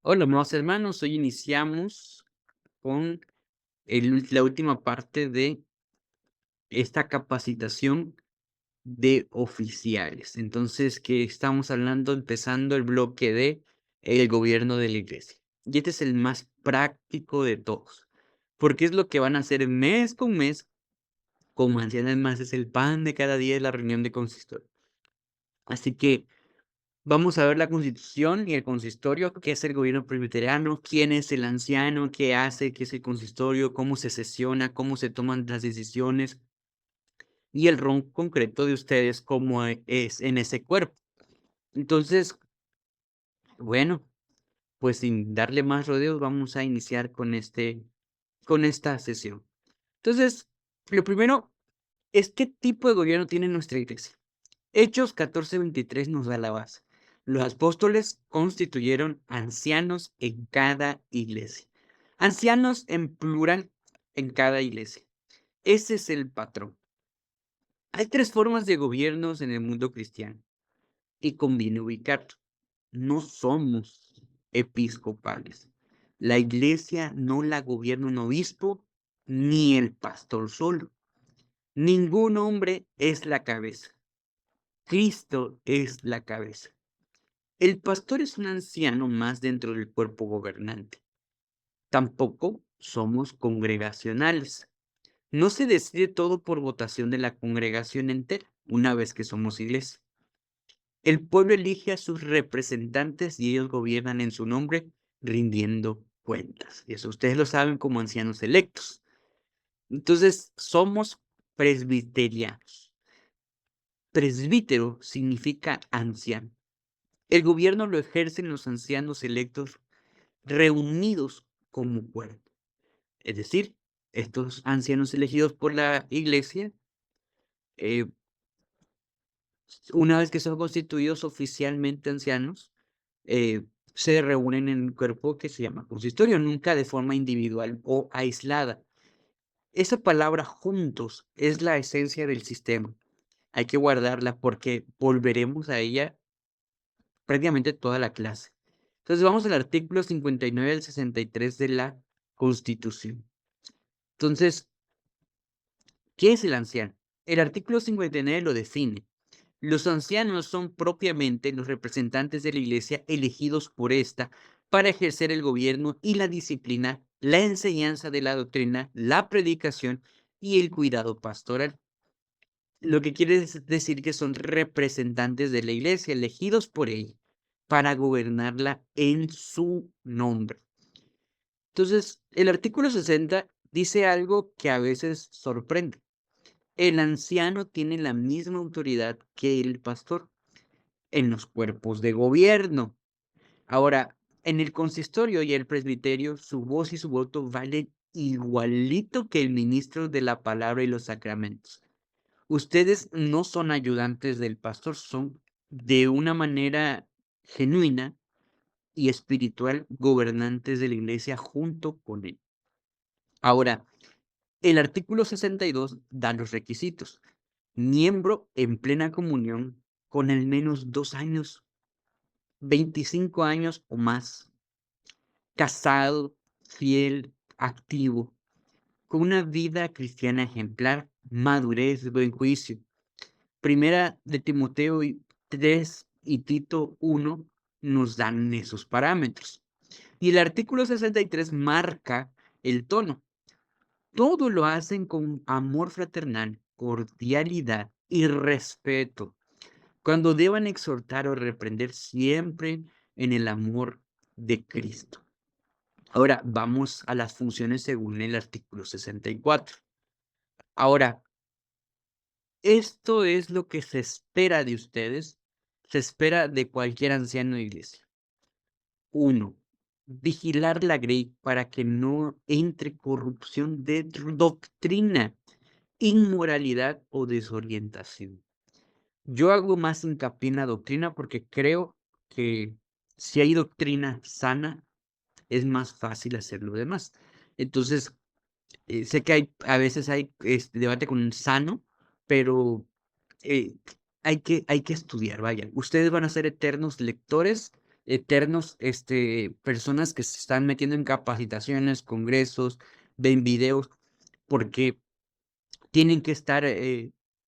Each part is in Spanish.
Hola, amados hermanos. Hoy iniciamos con la última parte de esta capacitación de oficiales. Entonces, que estamos hablando, empezando el bloque de el gobierno de la iglesia. Y este es el más práctico de todos, porque es lo que van a hacer mes con mes, como ancianas más, es el pan de cada día de la reunión de consistorio. Así que vamos a ver la Constitución y el consistorio, qué es el gobierno presbiteriano, quién es el anciano, qué hace, qué es el consistorio, cómo se sesiona, cómo se toman las decisiones y el rol concreto de ustedes, cómo es en ese cuerpo. Entonces, bueno, pues sin darle más rodeos, vamos a iniciar con esta sesión. Entonces, lo primero es qué tipo de gobierno tiene nuestra iglesia. Hechos 14:23 nos da la base. Los apóstoles constituyeron ancianos en cada iglesia. Ancianos en plural en cada iglesia. Ese es el patrón. Hay tres formas de gobiernos en el mundo cristiano y conviene ubicarlo. No somos episcopales. La iglesia no la gobierna un obispo ni el pastor solo. Ningún hombre es la cabeza. Cristo es la cabeza. El pastor es un anciano más dentro del cuerpo gobernante. Tampoco somos congregacionales. No se decide todo por votación de la congregación entera, una vez que somos iglesia. El pueblo elige a sus representantes y ellos gobiernan en su nombre, rindiendo cuentas. Y eso ustedes lo saben como ancianos electos. Entonces, somos presbiterianos. Presbítero significa anciano. El gobierno lo ejercen los ancianos electos reunidos como cuerpo. Es decir, estos ancianos elegidos por la iglesia, eh, una vez que son constituidos oficialmente ancianos, se reúnen en un cuerpo que se llama consistorio, nunca de forma individual o aislada. Esa palabra juntos es la esencia del sistema. Hay que guardarla porque volveremos a ella prácticamente toda la clase. Entonces vamos al artículo 59 al 63 de la Constitución. Entonces, ¿qué es el anciano? El artículo 59 lo define. Los ancianos son propiamente los representantes de la iglesia elegidos por esta para ejercer el gobierno y la disciplina, la enseñanza de la doctrina, la predicación y el cuidado pastoral. Lo que quiere decir que son representantes de la iglesia elegidos por ella para gobernarla en su nombre. Entonces, el artículo 60 dice algo que a veces sorprende. El anciano tiene la misma autoridad que el pastor en los cuerpos de gobierno. Ahora, en el consistorio y el presbiterio, su voz y su voto valen igualito que el ministro de la palabra y los sacramentos. Ustedes no son ayudantes del pastor, son de una manera genuina y espiritual gobernantes de la iglesia junto con él. Ahora, el artículo 62 da los requisitos. Miembro en plena comunión con al menos 2 años, 25 años o más, casado, fiel, activo, con una vida cristiana ejemplar, madurez, buen juicio. Primera de Timoteo 3 y Tito 1 nos dan esos parámetros. Y el artículo 63 marca el tono. Todo lo hacen con amor fraternal, cordialidad y respeto. Cuando deban exhortar o reprender, siempre en el amor de Cristo. Ahora vamos a las funciones según el artículo 64. Ahora, esto es lo que se espera de ustedes, se espera de cualquier anciano de iglesia. 1. Vigilar la grey para que no entre corrupción de doctrina, inmoralidad o desorientación. Yo hago más hincapié en la doctrina porque creo que si hay doctrina sana, es más fácil hacer lo demás. Entonces, sé que a veces hay debate con el sano, pero eh, hay que estudiar, vaya. Ustedes van a ser eternos lectores eternos, personas que se están metiendo en capacitaciones, congresos, ven videos, porque tienen que estar,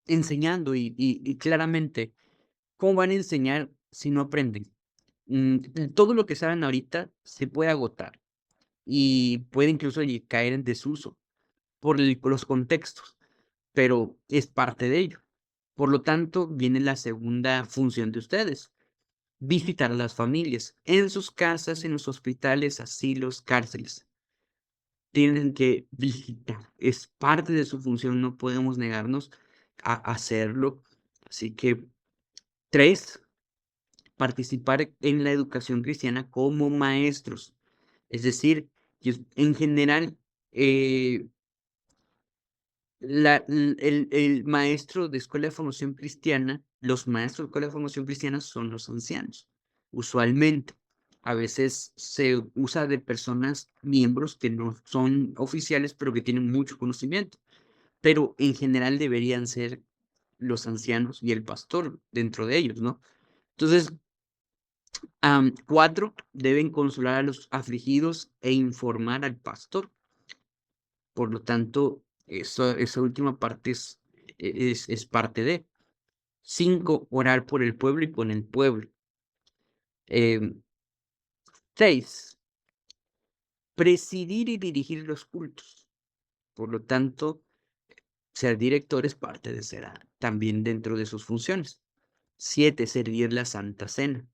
enseñando y claramente, ¿cómo van a enseñar si no aprenden? Todo lo que saben ahorita se puede agotar y puede incluso caer en desuso por los contextos, pero es parte de ello. Por lo tanto, viene la segunda función de ustedes, visitar a las familias en sus casas, en los hospitales, asilos, cárceles. Tienen que visitar, es parte de su función, no podemos negarnos a hacerlo. Así que 3, participar en la educación cristiana como maestros. Es decir, en general, eh, el maestro de escuela de formación cristiana, los maestros de escuela de formación cristiana son los ancianos, usualmente. A veces se usa de personas, miembros que no son oficiales, pero que tienen mucho conocimiento. Pero en general deberían ser los ancianos y el pastor dentro de ellos, ¿no? Entonces, 4, deben consolar a los afligidos e informar al pastor. Por lo tanto, esa última parte es parte de. 5, orar por el pueblo y con el pueblo. 6, presidir y dirigir los cultos. Por lo tanto, ser director es parte de ser también dentro de sus funciones. 7, servir la Santa Cena.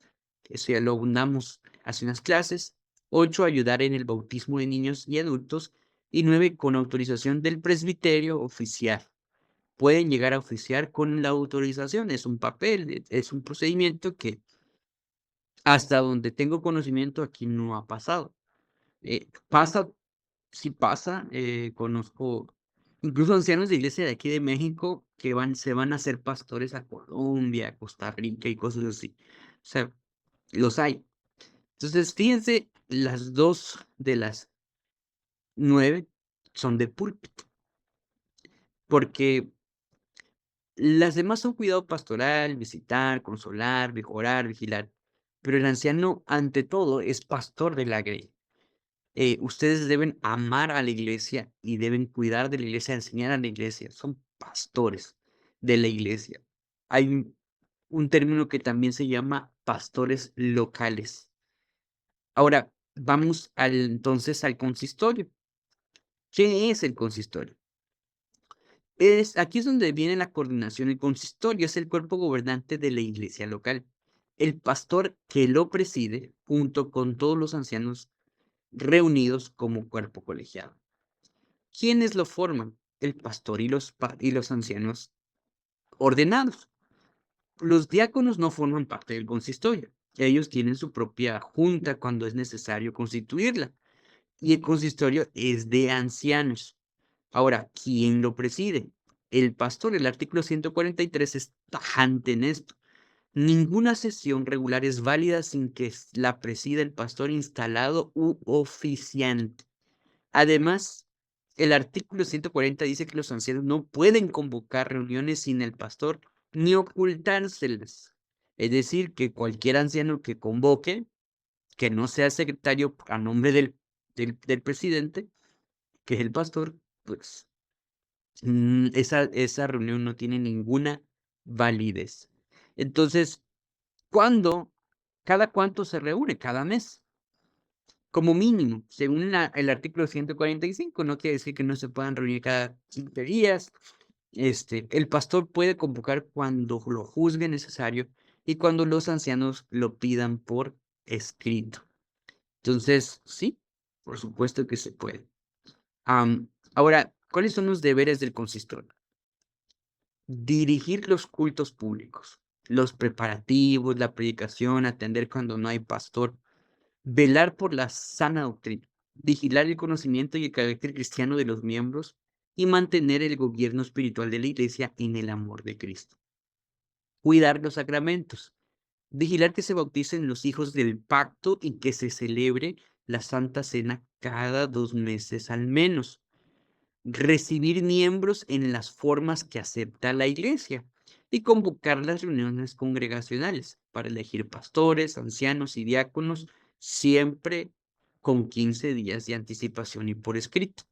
Eso ya lo abundamos hace unas clases. 8, ayudar en el bautismo de niños y adultos. Y 9, con autorización del presbiterio, oficiar. Pueden llegar a oficiar con la autorización, es un papel, es un procedimiento que hasta donde tengo conocimiento aquí no ha pasado. Pasa, sí pasa, conozco incluso ancianos de iglesia de aquí de México que se van a hacer pastores a Colombia, a Costa Rica y cosas así. O sea, los hay. Entonces, fíjense, las 2 de las 9 son de púlpito, porque las demás son cuidado pastoral, visitar, consolar, mejorar, vigilar, pero el anciano, ante todo, es pastor de la grey. Ustedes deben amar a la iglesia y deben cuidar de la iglesia, enseñar a la iglesia. Son pastores de la iglesia. Hay un término que también se llama pastores locales. Ahora, vamos entonces al consistorio. ¿Qué es el consistorio? Aquí es donde viene la coordinación. El consistorio es el cuerpo gobernante de la iglesia local. El pastor que lo preside, junto con todos los ancianos reunidos como cuerpo colegiado. ¿Quiénes lo forman? El pastor y los ancianos ordenados. Los diáconos no forman parte del consistorio. Ellos tienen su propia junta cuando es necesario constituirla. Y el consistorio es de ancianos. Ahora, ¿quién lo preside? El pastor. El artículo 143 es tajante en esto. Ninguna sesión regular es válida sin que la presida el pastor instalado u oficiante. Además, el artículo 140 dice que los ancianos no pueden convocar reuniones sin el pastor ni ocultárselas. Es decir, que cualquier anciano que convoque, que no sea secretario a nombre del presidente, que es el pastor, pues esa reunión no tiene ninguna validez. Entonces, ¿cuándo? ¿Cada cuánto se reúne? Cada mes. Como mínimo, según el artículo 145, no quiere decir que no se puedan reunir cada 15 días. El pastor puede convocar cuando lo juzgue necesario y cuando los ancianos lo pidan por escrito. Entonces, sí, por supuesto que se puede. Ahora, ¿cuáles son los deberes del consistorio? Dirigir los cultos públicos, los preparativos, la predicación, atender cuando no hay pastor, velar por la sana doctrina, vigilar el conocimiento y el carácter cristiano de los miembros y mantener el gobierno espiritual de la iglesia en el amor de Cristo. Cuidar los sacramentos, vigilar que se bauticen los hijos del pacto y que se celebre la Santa Cena cada 2 meses al menos. Recibir miembros en las formas que acepta la iglesia y convocar las reuniones congregacionales para elegir pastores, ancianos y diáconos, siempre con 15 días de anticipación y por escrito.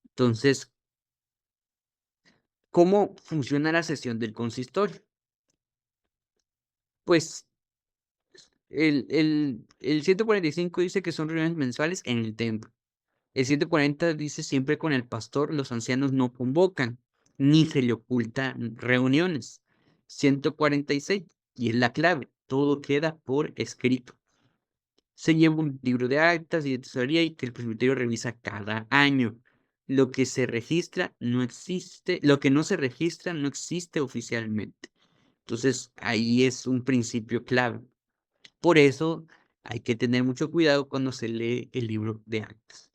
Entonces, ¿cómo funciona la sesión del consistorio? Pues el 145 dice que son reuniones mensuales en el templo. El 140 dice siempre con el pastor, los ancianos no convocan, ni se le ocultan reuniones. 146, y es la clave, todo queda por escrito. Se lleva un libro de actas y de tesorería y que el presbiterio revisa cada año. Lo que se registra no existe, lo que no se registra no existe oficialmente. Entonces, ahí es un principio clave. Por eso hay que tener mucho cuidado cuando se lee el libro de actas.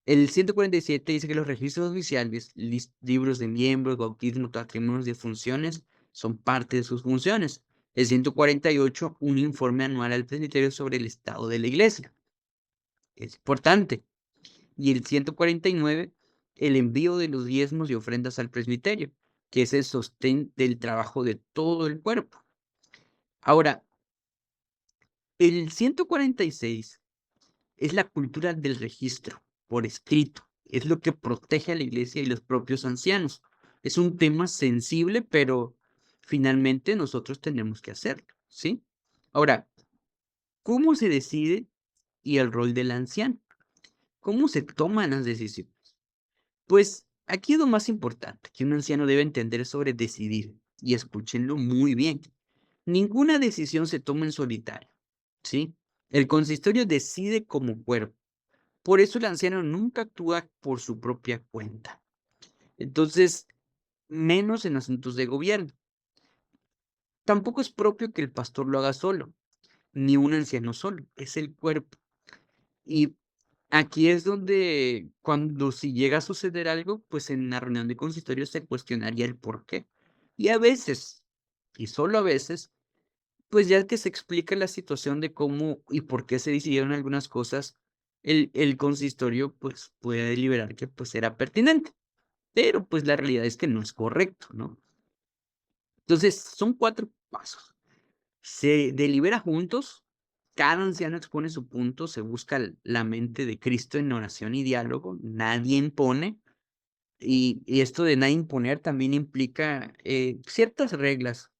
El 147 dice que los registros oficiales, libros de miembros, bautismos, matrimonios de funciones, son parte de sus funciones. El 148, un informe anual al presbiterio sobre el estado de la iglesia. Es importante. Y el 149, el envío de los diezmos y ofrendas al presbiterio, que es el sostén del trabajo de todo el cuerpo. Ahora, el 146 es la cultura del registro por escrito. Es lo que protege a la iglesia y los propios ancianos. Es un tema sensible, pero finalmente nosotros tenemos que hacerlo, ¿sí? Ahora, ¿cómo se decide y el rol del anciano? ¿Cómo se toman las decisiones? Pues aquí es lo más importante que un anciano debe entender sobre decidir, y escúchenlo muy bien. Ninguna decisión se toma en solitario, ¿sí? El consistorio decide como cuerpo. Por eso el anciano nunca actúa por su propia cuenta. Entonces, menos en asuntos de gobierno. Tampoco es propio que el pastor lo haga solo, ni un anciano solo, es el cuerpo. Y aquí es donde, cuando si llega a suceder algo, pues en la reunión de consistorio se cuestionaría el por qué. Y a veces, y solo a veces, pues ya que se explica la situación de cómo y por qué se decidieron algunas cosas, el consistorio pues puede deliberar que pues era pertinente. Pero pues la realidad es que no es correcto, ¿no? Entonces, son 4 pasos. Se delibera juntos, cada anciano expone su punto, se busca la mente de Cristo en oración y diálogo, nadie impone, y esto de nadie imponer también implica ciertas reglas.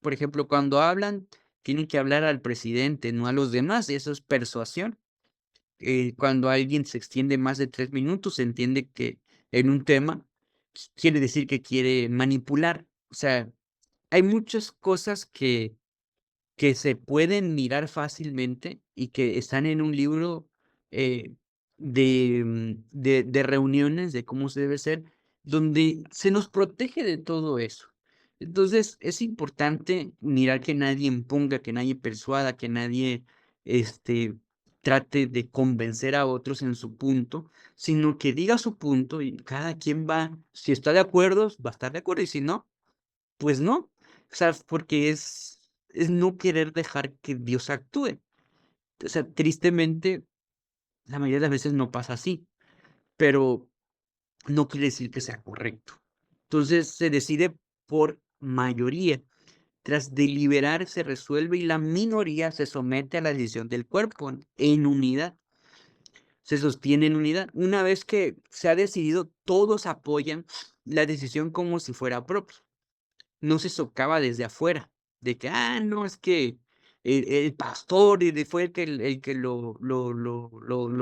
Por ejemplo, cuando hablan, tienen que hablar al presidente, no a los demás, eso es persuasión. Cuando alguien se extiende más de 3 minutos, se entiende que en un tema quiere decir que quiere manipular. O sea, hay muchas cosas que se pueden mirar fácilmente y que están en un libro de reuniones, de cómo se debe ser, donde se nos protege de todo eso. Entonces, es importante mirar que nadie imponga, que nadie persuada, que nadie trate de convencer a otros en su punto, sino que diga su punto y cada quien va, si está de acuerdo, va a estar de acuerdo y si no, pues no. O sea, porque es no querer dejar que Dios actúe. O sea, tristemente, la mayoría de las veces no pasa así, pero no quiere decir que sea correcto. Entonces, se decide por mayoría. Tras deliberar, se resuelve y la minoría se somete a la decisión del cuerpo en unidad. Se sostiene en unidad. Una vez que se ha decidido, todos apoyan la decisión como si fuera propia. No se socava desde afuera, de que, no, es que el pastor fue el que lo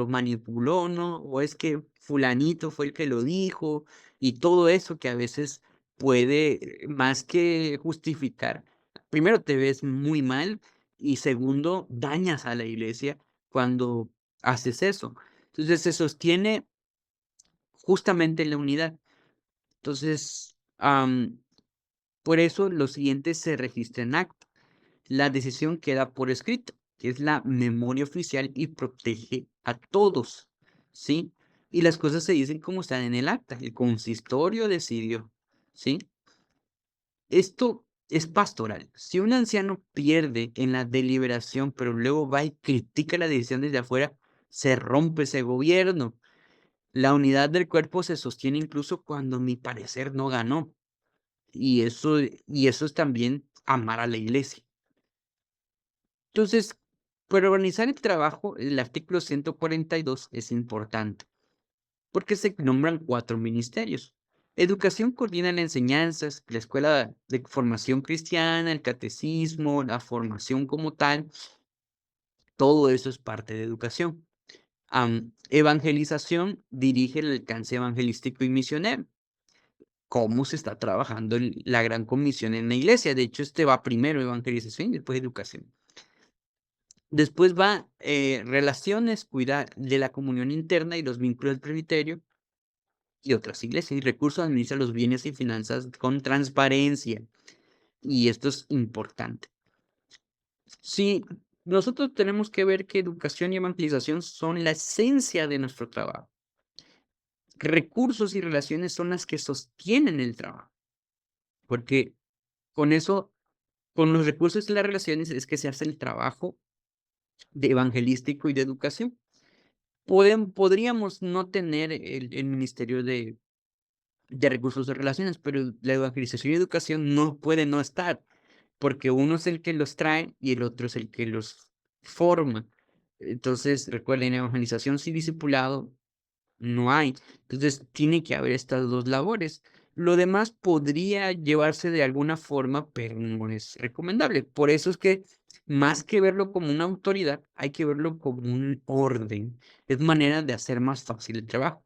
manipuló, ¿no? O es que fulanito fue el que lo dijo, y todo eso que a veces puede, más que justificar, primero te ves muy mal, y segundo, dañas a la iglesia cuando haces eso. Entonces, se sostiene justamente en la unidad. Entonces, por eso lo siguiente se registra en acta. La decisión queda por escrito, que es la memoria oficial y protege a todos, ¿sí? Y las cosas se dicen como están en el acta. El consistorio decidió, ¿sí? Esto es pastoral. Si un anciano pierde en la deliberación, pero luego va y critica la decisión desde afuera, se rompe ese gobierno. La unidad del cuerpo se sostiene incluso cuando mi parecer no ganó. Y eso es también amar a la iglesia. Entonces, para organizar el trabajo, el artículo 142 es importante, porque se nombran 4 ministerios. Educación coordina las enseñanzas, la escuela de formación cristiana, el catecismo, la formación como tal, todo eso es parte de educación. Evangelización dirige el alcance evangelístico y misionero. Cómo se está trabajando la gran comisión en la iglesia. De hecho, va primero evangelización y después educación. Después va relaciones, cuidar de la comunión interna y los vínculos del presbiterio y otras iglesias. Y recursos administra los bienes y finanzas con transparencia. Y esto es importante. Sí, nosotros tenemos que ver que educación y evangelización son la esencia de nuestro trabajo. Recursos y relaciones son las que sostienen el trabajo, porque con eso, con los recursos y las relaciones es que se hace el trabajo de evangelístico y de educación. Podríamos no tener el ministerio de recursos y relaciones, pero la evangelización y educación no puede no estar, porque uno es el que los trae y el otro es el que los forma. Entonces, recuerden, evangelización sin discipulado no hay. Entonces, tiene que haber estas 2 labores. Lo demás podría llevarse de alguna forma, pero no es recomendable. Por eso es que, más que verlo como una autoridad, hay que verlo como un orden. Es manera de hacer más fácil el trabajo.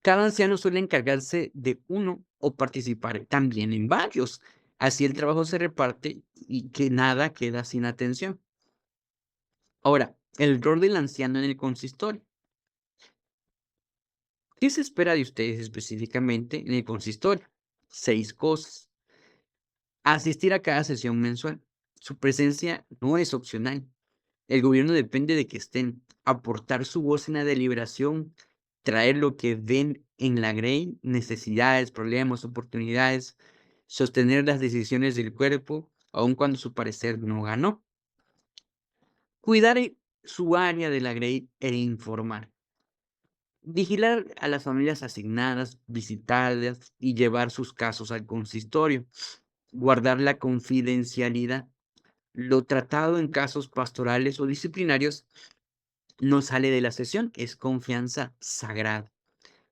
Cada anciano suele encargarse de uno o participar también en varios. Así el trabajo se reparte y que nada queda sin atención. Ahora, el rol del anciano en el consistorio. ¿Qué se espera de ustedes específicamente en el consistorio? 6 cosas. Asistir a cada sesión mensual. Su presencia no es opcional. El gobierno depende de que estén. Aportar su voz en la deliberación, traer lo que ven en la grey, necesidades, problemas, oportunidades, sostener las decisiones del cuerpo, aun cuando su parecer no ganó. Cuidar su área de la grey e informar. Vigilar a las familias asignadas, visitarlas y llevar sus casos al consistorio. Guardar la confidencialidad. Lo tratado en casos pastorales o disciplinarios no sale de la sesión, es confianza sagrada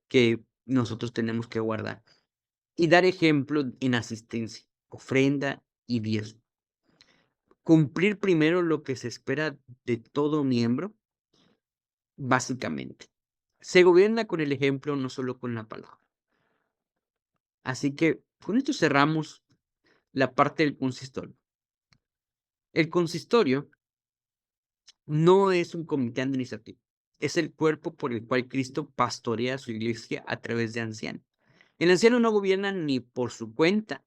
que nosotros tenemos que guardar. Y dar ejemplo en asistencia, ofrenda y diezmo. Cumplir primero lo que se espera de todo miembro, básicamente. Se gobierna con el ejemplo, no solo con la palabra. Así que con esto cerramos la parte del consistorio. El consistorio no es un comité administrativo, es el cuerpo por el cual Cristo pastorea a su iglesia a través de ancianos. El anciano no gobierna ni por su cuenta,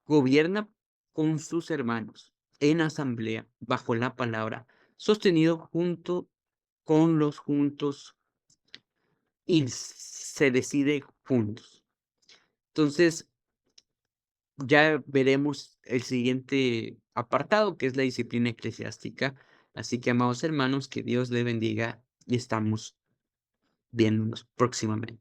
gobierna con sus hermanos, en asamblea, bajo la palabra, sostenido junto con los juntos y se decide juntos. Entonces, ya veremos el siguiente apartado, que es la disciplina eclesiástica. Así que, amados hermanos, que Dios les bendiga y estamos viéndonos próximamente.